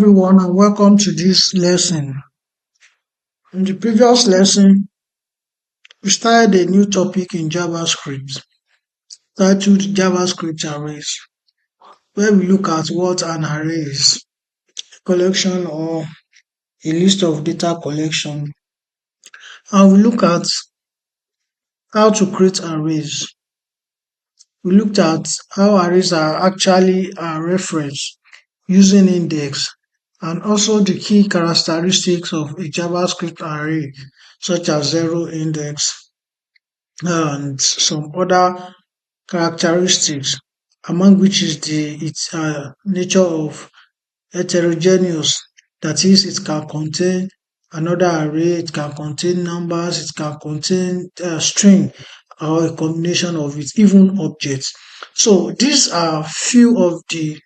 everyone, and welcome to this lesson. In the previous lesson, we started a new topic in JavaScript titled JavaScript Arrays, where we look at what an array is, a collection or a list of data collection, and we look at how to create arrays. We looked at how arrays are actually referenced using index, and also the key characteristics of a JavaScript array, such as zero index and some other characteristics, among which is its nature of heterogeneous. That is, it can contain another array, it can contain numbers, it can contain string or a combination of it, even objects. So these are few of the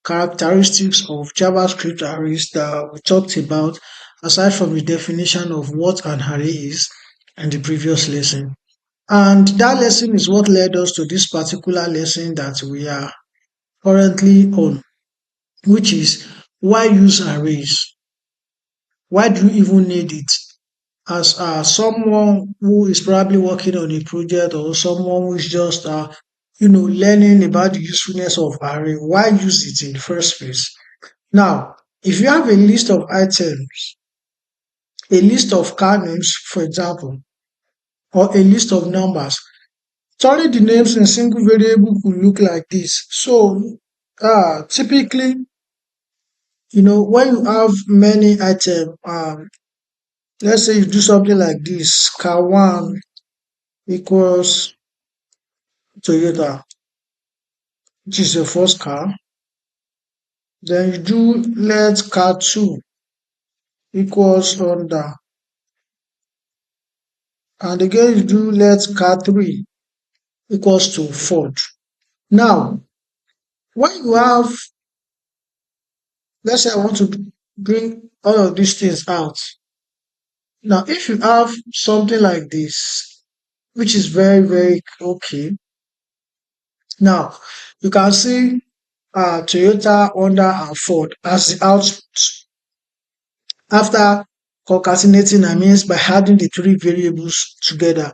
characteristics of JavaScript arrays that we talked about, aside from the definition of what an array is in the previous lesson. And that lesson is what led us to this particular lesson that we are currently on, which is why use arrays? Why do you even need it? As someone who is probably working on a project, or someone who is just learning about the usefulness of array, why use it in the first place? Now, if you have a list of items, a list of car names, for example, or a list of numbers, turning the names in single variable could look like this. So typically, when you have many items, let's say you do something like this: car one equals Toyota, which is your first car. Then you do let car two equals Honda, and again you do let car three equals to Ford. Now, when you have, let's say I want to bring all of these things out. Now, if you have something like this, which is very, very okay, now you can see Toyota, Honda, and Ford as the output after concatenating, I means by adding the three variables together.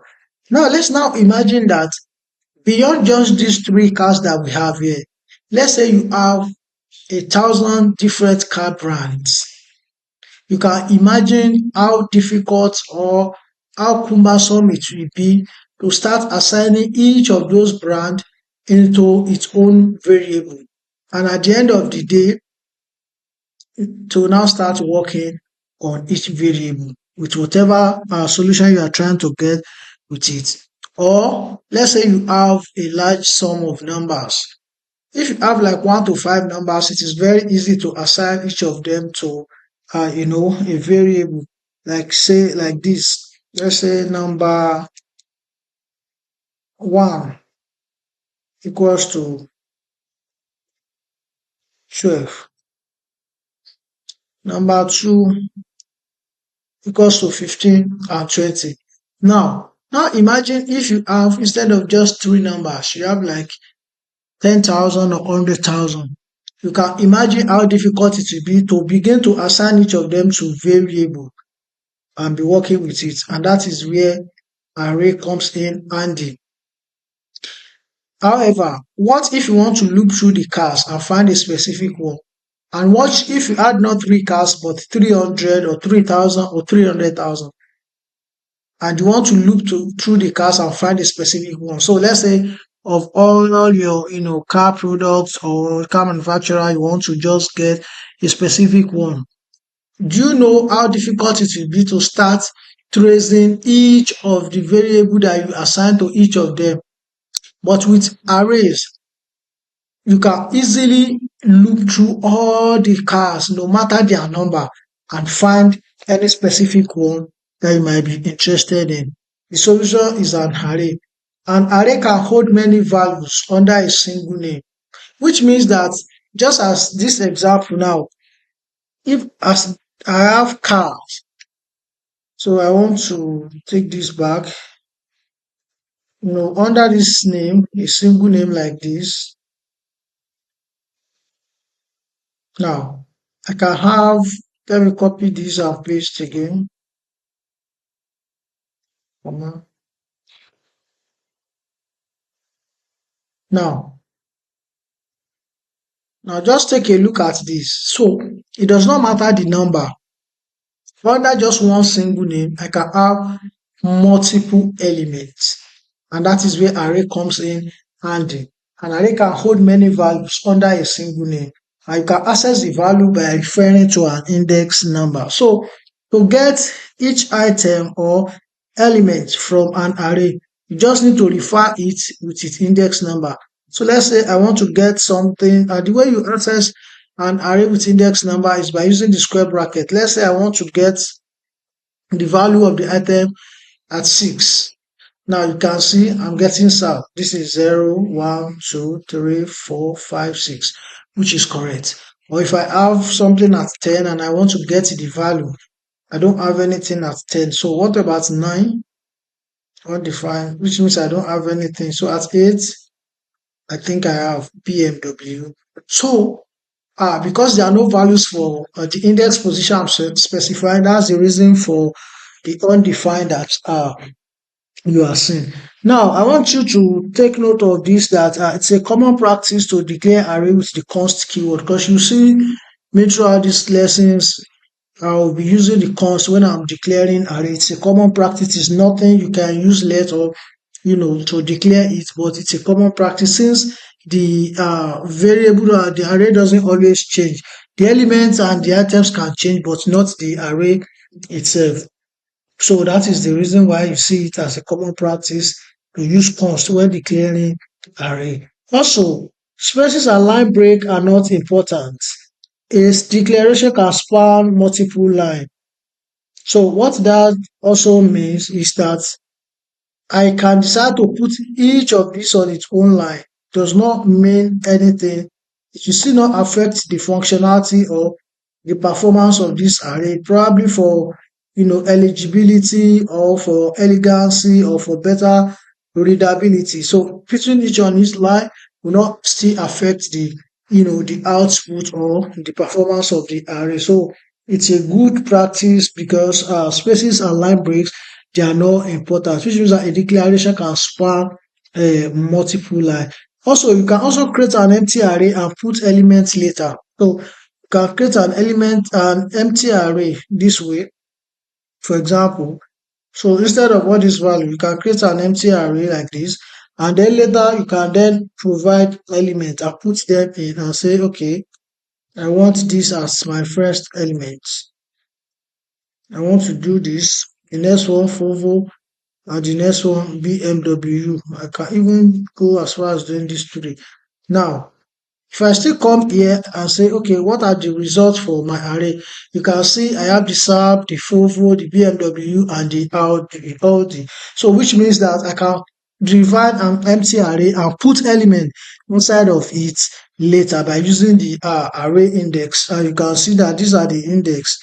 Now, let's now imagine that beyond just these three cars that we have here, let's say you have 1,000 different car brands. You can imagine how difficult or how cumbersome it will be to start assigning each of those brands into its own variable. And at the end of the day, to now start working on each variable with whatever solution you are trying to get with it. Or let's say you have a large sum of numbers. If you have like 1 to 5 numbers, it is very easy to assign each of them to a variable, like say like this. Let's say number 1 equals to 12. Number 2 equals to 15 and 20. Now imagine if you have, instead of just 3 numbers, you have like 10,000 or 100,000. You can imagine how difficult it will be to begin to assign each of them to variable and be working with it. And that is where array comes in handy. However, what if you want to look through the cars and find a specific one? And what if you add not 3 cars but 300 or 3,000 or 300,000? And you want to look through the cars and find a specific one. So let's say of all your car products or car manufacturer, you want to just get a specific one. Do you know how difficult it will be to start tracing each of the variable that you assign to each of them? But with arrays, you can easily look through all the cars, no matter their number, and find any specific one that you might be interested in. The solution is an array. An array can hold many values under a single name, which means that, just as this example now, if as I have cars, so I want to take this back, under this name, a single name like this. Now, I can have, let me copy this and paste again. Comma. Now, just take a look at this. So it does not matter the number. Under just one single name, I can have multiple elements. And that is where array comes in handy. An array can hold many values under a single name. And you can access the value by referring to an index number. So to get each item or element from an array, you just need to refer it with its index number. So let's say I want to get something, and the way you access an array with index number is by using the square bracket. Let's say I want to get the value of the item at 6. Now you can see I'm getting south. This is 0, 1, 2, 3, 4, 5, 6, which is correct. Or if I have something at 10 and I want to get the value, I don't have anything at 10. So what about 9? Undefined, which means I don't have anything. So at 8, I think I have BMW. So because there are no values for the index position I'm specifying, that's the reason for the undefined that you are seeing. Now, I want you to take note of this, that it's a common practice to declare array with the const keyword, because you see me throughout these lessons, I'll be using the const when I'm declaring array. It's a common practice. It's nothing you can use later, to declare it, but it's a common practice since the variable or the array doesn't always change. The elements and the items can change, but not the array itself. So that is the reason why you see it as a common practice to use const when declaring array. Also, spaces and line break are not important. Its declaration can span multiple lines. So what that also means is that I can decide to put each of these on its own line. Does not mean anything. It will still not affect the functionality or the performance of this array, probably for eligibility or for elegancy or for better readability. So putting each on its line will not still affect the output or the performance of the array. So it's a good practice because spaces and line breaks, they are not important, which means that a declaration can span multiple lines. Also, you can also create an empty array and put elements later. So you can create an empty array this way, for example. So instead of all this value, you can create an empty array like this, and then later you can then provide elements and put them in and say, okay, I want this as my first element. I want to do this. The next one, Volvo, and the next one, BMW. I can even go as far as doing this today. Now, if I still come here and say, okay, what are the results for my array? You can see I have the Saab, the Volvo, the BMW, and the Audi. So which means that I can divide an empty array and put element inside of it later by using the array index. And you can see that these are the index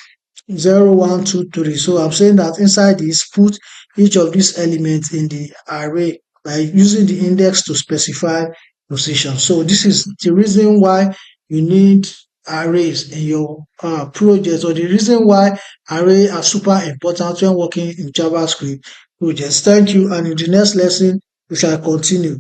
0, 1, 2, 3. So I'm saying that inside this, put each of these elements in the array by using the index to specify position. So this is the reason why you need arrays in your project, or the reason why arrays are super important when working in JavaScript projects. Thank you, and in the next lesson we shall continue.